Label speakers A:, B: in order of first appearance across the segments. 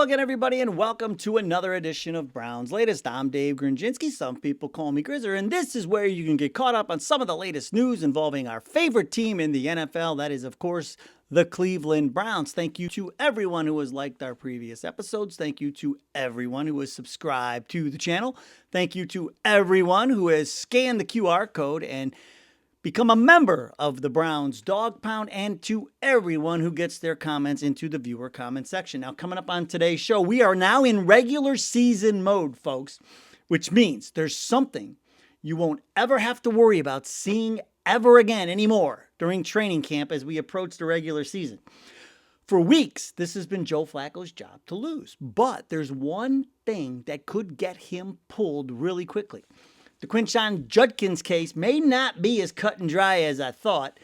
A: again, everybody, and welcome to another edition of Brown's Latest. I'm Dave Grendzynski. Some people call me Grizzer, and this is where you can get caught up on some of the latest news involving our favorite team in the NFL. That is, of course, the Cleveland Browns. Thank you to everyone who has liked our previous episodes. Thank you to everyone who has subscribed to the channel. Thank you to everyone who has scanned the QR code and become a member of the Browns Dog Pound, and to everyone who gets their comments into the viewer comment section. Now, coming up on today's show, we are now in regular season mode, folks, which means there's something you won't ever have to worry about seeing ever again anymore during training camp as we approach the regular season. For weeks, this has been Joe Flacco's job to lose, but there's one thing that could get him pulled really quickly. The Quinshon Judkins case may not be as cut and dry as I thought.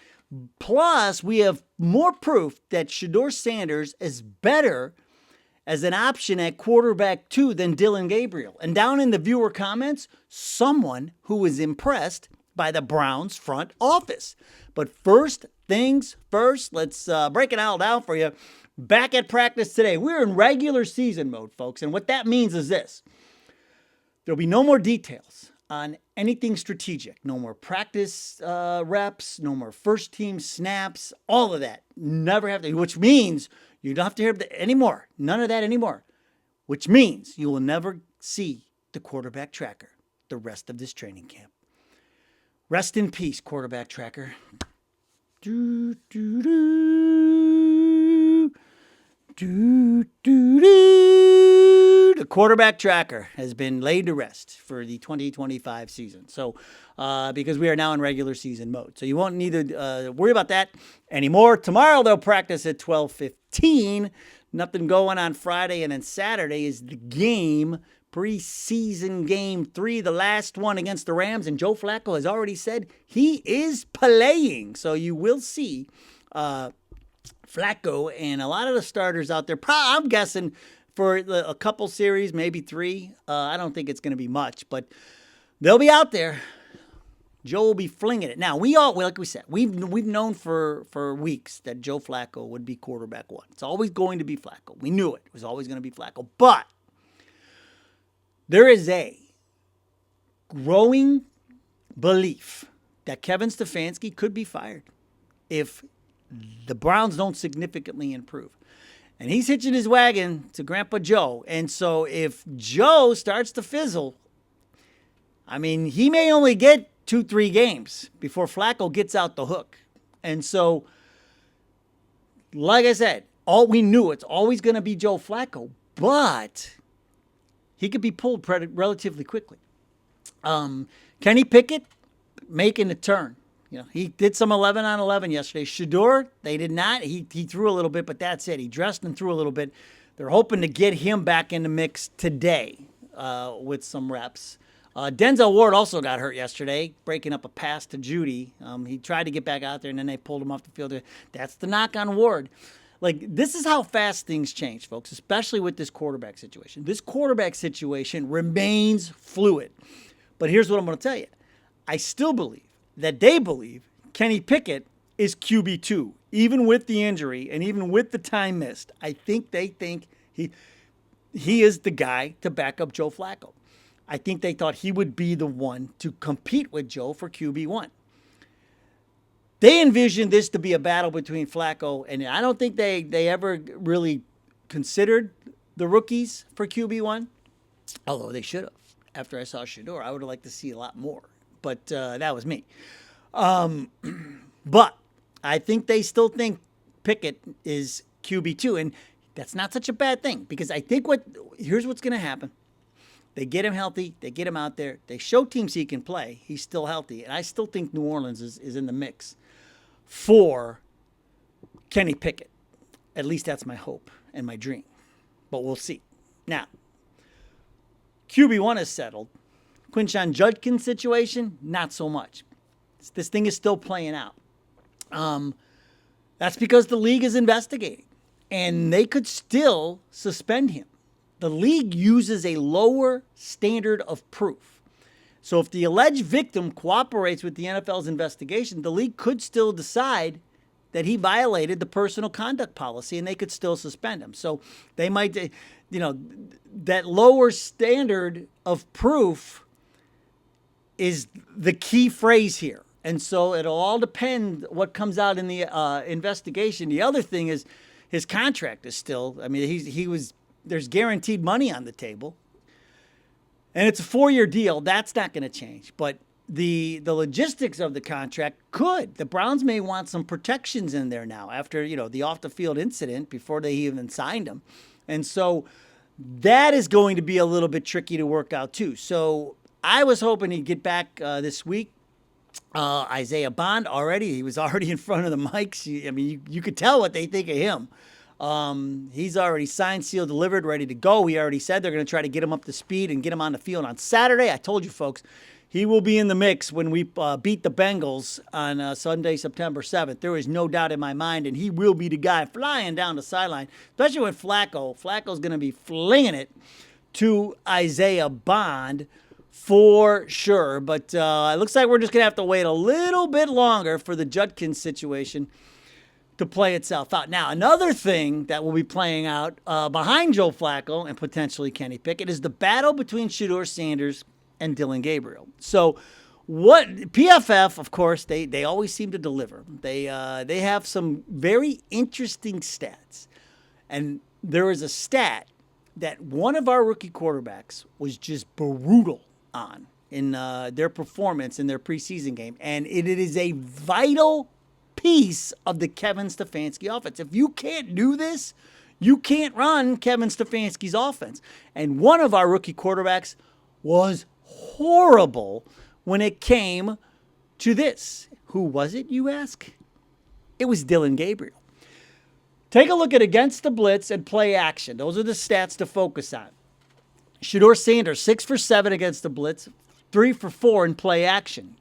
A: Plus, we have more proof that Shedeur Sanders is better as an option at quarterback 2 than Dillon Gabriel. And down in the viewer comments, someone who was impressed by the Browns front office. But first things first, let's break it all down for you. Back at practice today. We're in regular season mode, folks. And what that means is this. There'll be no more details on anything strategic. No more practice reps, no more first team snaps, all of that. Never have to, which means you don't have to hear anymore. None of that anymore. Which means you will never see the quarterback tracker the rest of this training camp. Rest in peace, quarterback tracker. Do, do, do. Do, do, do. The quarterback tracker has been laid to rest for the 2025 season. So, because we are now in regular season mode. So you won't need to worry about that anymore. Tomorrow they'll practice at 12:15. Nothing going on Friday. And then Saturday is the game, preseason game 3, the last one against the Rams. And Joe Flacco has already said he is playing. So you will see Flacco and a lot of the starters out there. I'm guessing for a couple series, maybe 3. I don't think it's going to be much, but they'll be out there. Joe will be flinging it. Now, like we said, we've known for weeks that Joe Flacco would be quarterback 1. It's always going to be Flacco. We knew it. It was always going to be Flacco. But there is a growing belief that Kevin Stefanski could be fired if the Browns don't significantly improve. And he's hitching his wagon to Grandpa Joe. And so if Joe starts to fizzle, I mean, he may only get 2-3 games before Flacco gets out the hook. And so, like I said, we knew it's always going to be Joe Flacco, but he could be pulled relatively quickly. Kenny Pickett making a turn. You know, he did some 11 on 11 yesterday. Shedeur, they did not. He threw a little bit, but that's it. He dressed and threw a little bit. They're hoping to get him back in the mix today with some reps. Denzel Ward also got hurt yesterday, breaking up a pass to Judy. He tried to get back out there, and then they pulled him off the field. That's the knock on Ward. Like, this is how fast things change, folks, especially with this quarterback situation. This quarterback situation remains fluid. But here's what I'm going to tell you. I still believe that they believe Kenny Pickett is QB2, even with the injury and even with the time missed. I think they think he is the guy to back up Joe Flacco. I think they thought he would be the one to compete with Joe for QB1. They envisioned this to be a battle between Flacco, and I don't think they ever really considered the rookies for QB1, although they should have. After I saw Shedeur, I would have liked to see a lot more. But that was me. But I think they still think Pickett is QB2. And that's not such a bad thing, because I think here's what's going to happen. They get him healthy. They get him out there. They show teams he can play. He's still healthy. And I still think New Orleans is in the mix for Kenny Pickett. At least that's my hope and my dream. But we'll see. Now, QB1 is settled. Quinshon Judkins situation, not so much. This thing is still playing out. That's because the league is investigating, and they could still suspend him. The league uses a lower standard of proof. So if the alleged victim cooperates with the NFL's investigation, the league could still decide that he violated the personal conduct policy, and they could still suspend him. So they might, that lower standard of proof is the key phrase here. And so it'll all depend what comes out in the investigation. The other thing is his contract is still, there's guaranteed money on the table. And it's a 4-year deal. That's not going to change. But the logistics of the contract could. The Browns may want some protections in there now after, the off-the-field incident before they even signed him. And so that is going to be a little bit tricky to work out too. So I was hoping he'd get back this week. Isaiah Bond he was already in front of the mics. You could tell what they think of him. He's already signed, sealed, delivered, ready to go. He already said they're going to try to get him up to speed and get him on the field on Saturday. I told you folks, he will be in the mix when we beat the Bengals on Sunday, September 7th. There is no doubt in my mind, and he will be the guy flying down the sideline, especially with Flacco. Flacco's going to be flinging it to Isaiah Bond for sure. But it looks like we're just going to have to wait a little bit longer for the Judkins situation to play itself out. Now, another thing that will be playing out behind Joe Flacco and potentially Kenny Pickett is the battle between Shedeur Sanders and Dillon Gabriel. So what PFF, of course, they always seem to deliver. They have some very interesting stats. And there is a stat that one of our rookie quarterbacks was just brutal on in their performance in their preseason game. And it is a vital piece of the Kevin Stefanski offense. If you can't do this, you can't run Kevin Stefanski's offense. And one of our rookie quarterbacks was horrible when it came to this. Who was it, you ask? It was Dillon Gabriel. Take a look at against the blitz and play action. Those are the stats to focus on. Shedeur Sanders, 6 for 7 against the blitz, 3 for 4 in play action.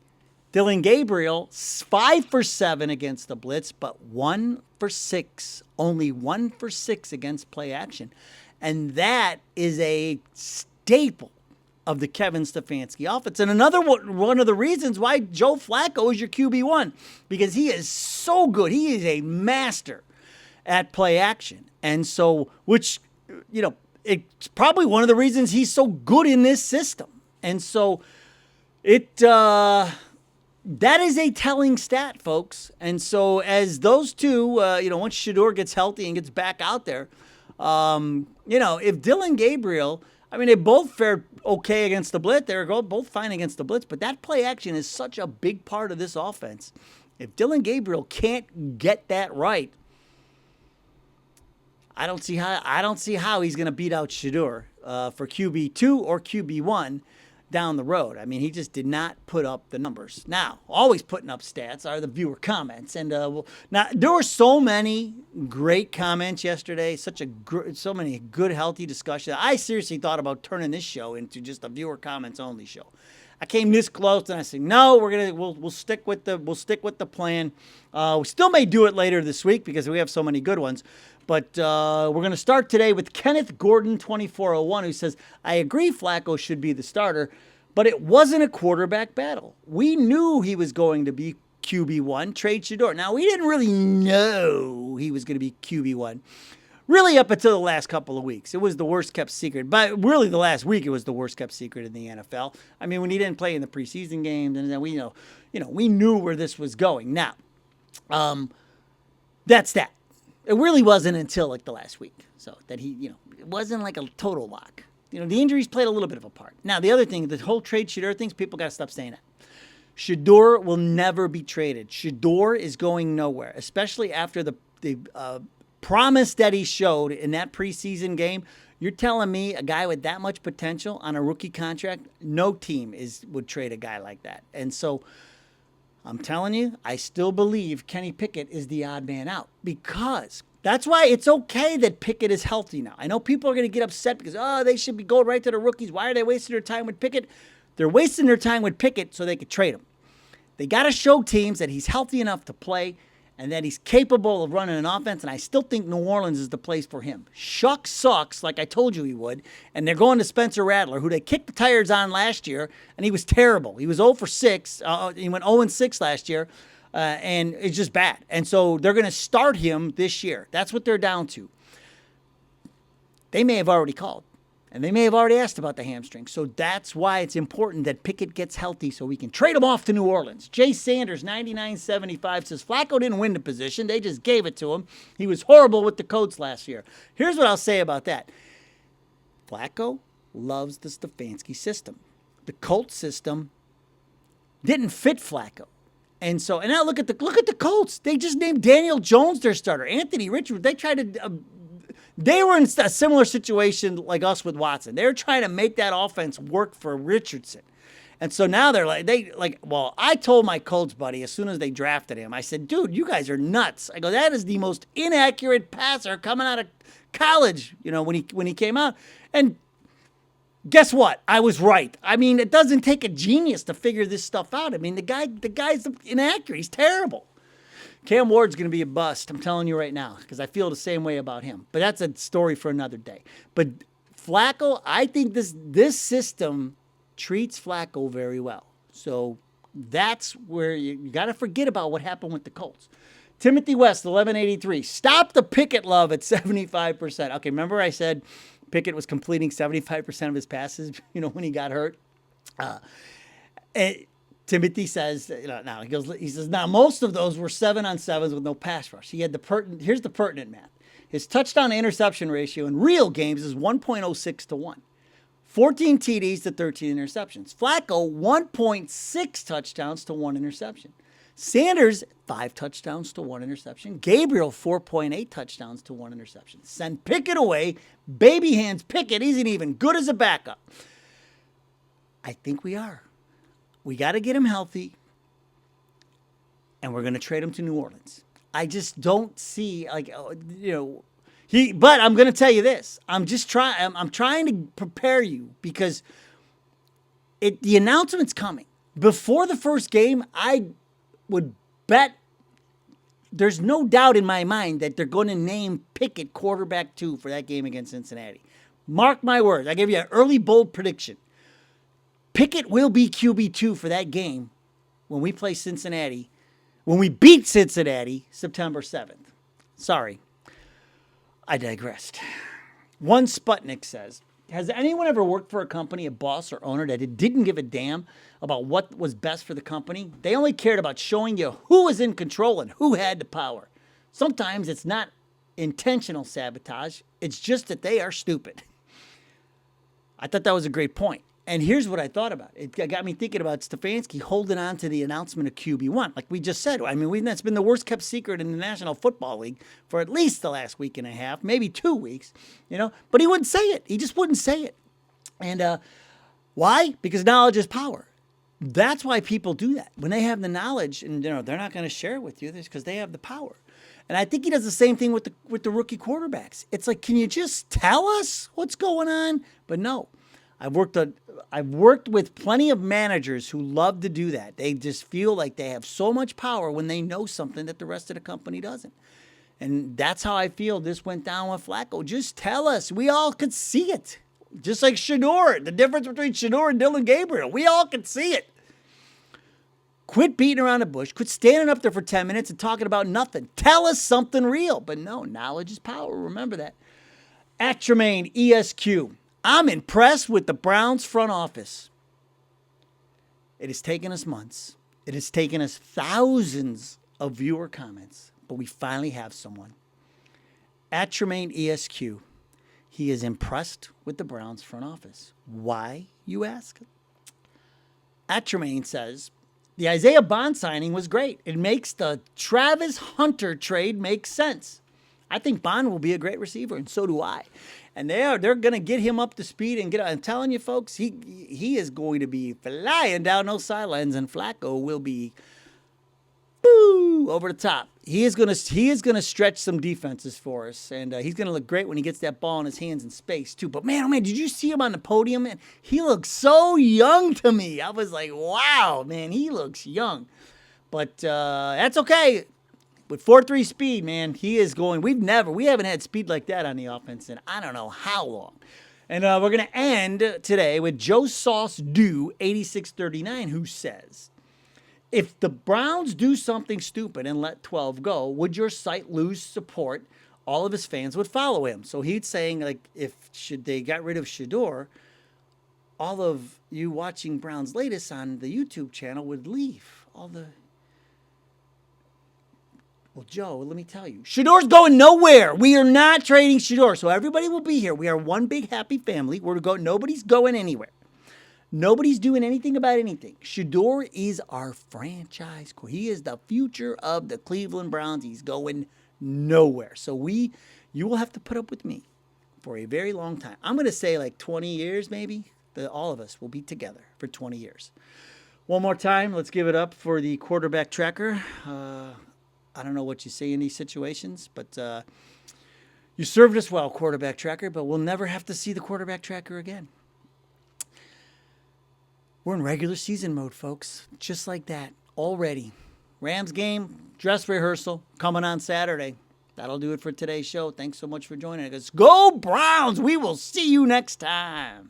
A: Dillon Gabriel, 5 for 7 against the blitz, but 1 for 6. Only 1 for 6 against play action. And that is a staple of the Kevin Stefanski offense. And another one of the reasons why Joe Flacco is your QB1, because he is so good. He is a master at play action. And so, which, it's probably one of the reasons he's so good in this system. And so that is a telling stat, folks. And so as those two, once Shedeur gets healthy and gets back out there, if Dillon Gabriel, they both fared okay against the blitz. They're both fine against the blitz, but that play action is such a big part of this offense. If Dillon Gabriel can't get that right, I don't see how he's going to beat out Shedeur for QB2 or QB1 down the road. He just did not put up the numbers. Now, always putting up stats are the viewer comments. And now there were so many great comments yesterday, so many good, healthy discussions. I seriously thought about turning this show into just a viewer comments only show. I came this close, and I said, no, we'll stick with the plan. We still may do it later this week because we have so many good ones. But we're going to start today with Kenneth Gordon, 2401, who says, I agree Flacco should be the starter, but it wasn't a quarterback battle. We knew he was going to be QB1, trade Shedeur. Now, we didn't really know he was going to be QB1. Really, up until the last couple of weeks, it was the worst kept secret. But really, the last week, it was the worst kept secret in the NFL. When he didn't play in the preseason games, and then we knew where this was going. Now, that's that. It really wasn't until the last week, so that it wasn't like a total lock. The injuries played a little bit of a part. Now, the other thing, the whole trade Shedeur things, people got to stop saying that. Shedeur will never be traded. Shedeur is going nowhere, especially after the promise that he showed in that preseason game. You're telling me a guy with that much potential on a rookie contract, no team would trade a guy like that. And so I'm telling you, I still believe Kenny Pickett is the odd man out, because that's why it's okay that Pickett is healthy now. I know people are going to get upset because, they should be going right to the rookies. Why are they wasting their time with Pickett? They're wasting their time with Pickett so they could trade him. They got to show teams that he's healthy enough to play and that he's capable of running an offense, and I still think New Orleans is the place for him. Shuck sucks, like I told you he would, and they're going to Spencer Rattler, who they kicked the tires on last year, and he was terrible. He was 0 for 6. He went 0 and 6 last year. and it's just bad. And so they're going to start him this year. That's what they're down to. They may have already called, and they may have already asked about the hamstring. So that's why it's important that Pickett gets healthy so we can trade him off to New Orleans. Jay Sanders, 99.75, says Flacco didn't win the position. They just gave it to him. He was horrible with the Colts last year. Here's what I'll say about that. Flacco loves the Stefanski system. The Colts system didn't fit Flacco. And now look at the Colts. They just named Daniel Jones their starter. Anthony Richardson, they tried to... They were in a similar situation like us with Watson. They were trying to make that offense work for Richardson. And so now I told my Colts buddy as soon as they drafted him, I said, dude, you guys are nuts. I go, that is the most inaccurate passer coming out of college, when he came out. And guess what? I was right. I mean, it doesn't take a genius to figure this stuff out. I mean, the guy's inaccurate. He's terrible. Cam Ward's going to be a bust. I'm telling you right now, because I feel the same way about him. But that's a story for another day. But Flacco, I think this system treats Flacco very well. So that's where you got to forget about what happened with the Colts. Timothy West, 1183. Stop the Pickett love at 75%. Okay, remember I said Pickett was completing 75% of his passes, when he got hurt? Timothy says, he says, now most of those were 7-on-7s with no pass rush. He had here's the pertinent math. His touchdown to interception ratio in real games is 1.06 to 1. 14 TDs to 13 interceptions. Flacco, 1.6 touchdowns to 1 interception. Sanders, 5 touchdowns to 1 interception. Gabriel, 4.8 touchdowns to 1 interception. Send Pickett away. Baby hands Pickett isn't even good as a backup. I think we are. We got to get him healthy, and we're going to trade him to New Orleans. I just don't see, but I'm going to tell you this. I'm trying to prepare you because the announcement's coming. Before the first game, I would bet there's no doubt in my mind that they're going to name Pickett quarterback 2 for that game against Cincinnati. Mark my words. I give you an early bold prediction. Pickett will be QB2 for that game when we play Cincinnati, when we beat Cincinnati September 7th. Sorry, I digressed. One Sputnik says, has anyone ever worked for a company, a boss or owner that didn't give a damn about what was best for the company? They only cared about showing you who was in control and who had the power. Sometimes it's not intentional sabotage. It's just that they are stupid. I thought that was a great point. And here's what I thought about. It got me thinking about Stefanski holding on to the announcement of QB1. Like we just said, I mean, that's been the worst kept secret in the National Football League for at least the last week and a half, maybe 2 weeks, But he wouldn't say it. He just wouldn't say it. And why? Because knowledge is power. That's why people do that. When they have the knowledge and, they're not going to share it with you, it's because they have the power. And I think he does the same thing with the rookie quarterbacks. It's like, can you just tell us what's going on? But no. I've worked with plenty of managers who love to do that. They just feel like they have so much power when they know something that the rest of the company doesn't. And that's how I feel this went down with Flacco. Just tell us. We all could see it. Just like Shedeur, the difference between Shedeur and Dylan Gabriel. We all could see it. Quit beating around the bush. Quit standing up there for 10 minutes and talking about nothing. Tell us something real. But no, knowledge is power. Remember that. At Tremaine, ESQ. I'm impressed with the Browns front office. It has taken us months. It has taken us thousands of viewer comments, but we finally have someone. At Tremaine ESQ, he is impressed with the Browns front office. Why, you ask? At Tremaine says, the Isaiah Bond signing was great. It makes the Travis Hunter trade make sense. I think Bond will be a great receiver, and so do I. And they're going to get him up to speed and I'm telling you, folks, he is going to be flying down those sidelines, and Flacco will be over the top. He is going to stretch some defenses for us, and he's going to look great when he gets that ball in his hands in space too. But man, oh man, did you see him on the podium? Man, he looks so young to me. I was like, wow, man, he looks young. But that's okay. With 4.3 speed, man, he is going. We haven't had speed like that on the offense in I don't know how long. And we're going to end today with Joe Sauce Do 8639, who says, if the Browns do something stupid and let 12 go, would your site lose support? All of his fans would follow him. So he's saying, like, if should they got rid of Shedeur, all of you watching Browns latest on the YouTube channel would leave. Well, Joe, let me tell you, Shedeur's going nowhere. We are not trading Shedeur, so everybody will be here. We are one big happy family. Nobody's going anywhere. Nobody's doing anything about anything. Shedeur is our franchise. He is the future of the Cleveland Browns. He's going nowhere. So you will have to put up with me for a very long time. I'm going to say like 20 years maybe. All of us will be together for 20 years. One more time, let's give it up for the quarterback tracker. I don't know what you say in these situations, but you served us well, quarterback tracker, but we'll never have to see the quarterback tracker again. We're in regular season mode, folks. Just like that, already. Rams game, dress rehearsal, coming on Saturday. That'll do it for today's show. Thanks so much for joining us. Go Browns! We will see you next time.